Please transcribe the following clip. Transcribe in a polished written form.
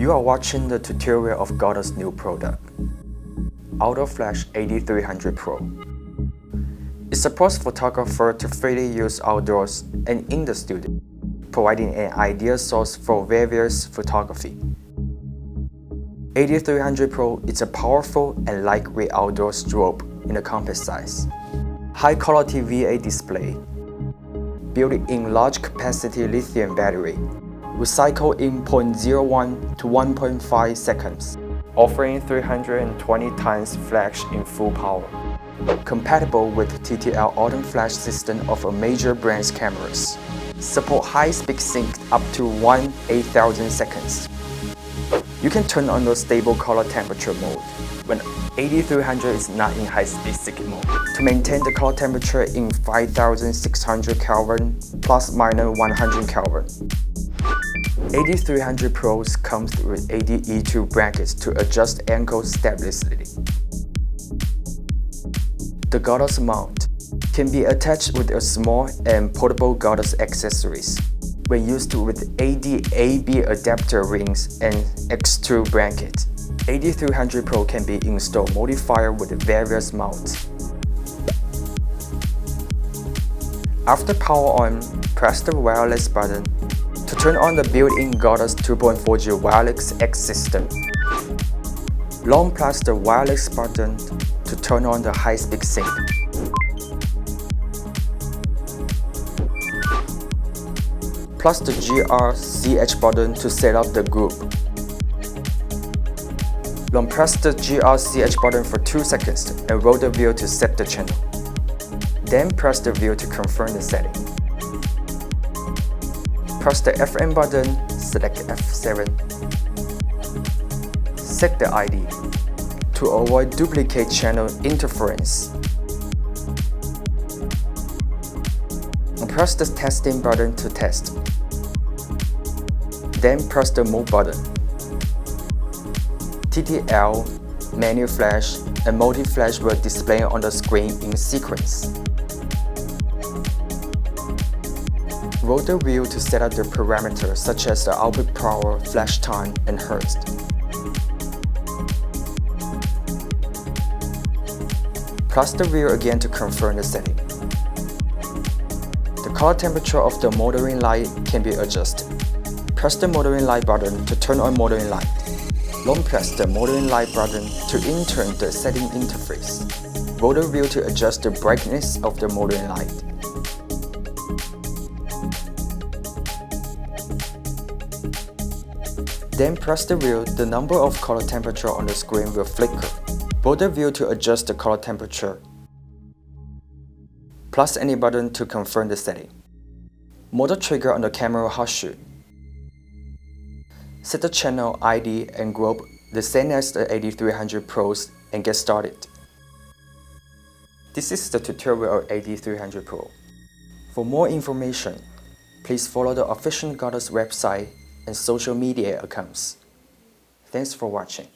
You are watching the tutorial of Godox new product, Auto Flash AD300 Pro. It supports photographers to freely use outdoors and in the studio, providing an ideal source for various photography. AD300 Pro is a powerful and lightweight outdoor strobe in a compact size. High-quality VA display, built-in large-capacity lithium battery, recycle in 0.01 to 1.5 seconds, offering 320 times flash in full power. Compatible with TTL auto flash system of a major brand's cameras. Support high-speed sync up to 1/8000 seconds. You can turn on the stable color temperature mode when AD300 is not in high-speed sync mode to maintain the color temperature in 5600 Kelvin plus minus 100 Kelvin. AD300 Pro comes with ADE2 brackets to adjust angles steplessly. The Godox-mount can be attached with a small and portable Godox accessories when used with AD-AB adapter rings and X2 brackets. AD300 Pro can be installed modifier with various mounts. After power on, press the wireless button to turn on the built-in Godox 2.4G wireless X system. Long press the wireless button to turn on the high-speed sync. Plus the GRCH button to set up the group. Long press the GRCH button for 2 seconds and roll the wheel to set the channel. Then press the wheel to confirm the setting. Press the FM button, select F7. Set the ID to avoid duplicate channel interference. And press the testing button to test. Then press the move button. TTL, manual flash, and multi-flash will display on the screen in sequence. Roll the wheel to set up the parameters such as the output power, flash time, and hertz. Press the wheel again to confirm the setting. The color temperature of the motoring light can be adjusted. Press the motoring light button to turn on motoring light. Long press the motoring light button to enter the setting interface. Roll the wheel to adjust the brightness of the motoring light. Then press the wheel, the number of color temperature on the screen will flicker. Roll the wheel to adjust the color temperature. Press any button to confirm the setting. Motor trigger on the camera hot shoot. Set the channel ID and group the same as the AD300 Pros and get started. This is the tutorial of AD300 Pro. For more information, please follow the official Godox website and social media accounts. Thanks for watching.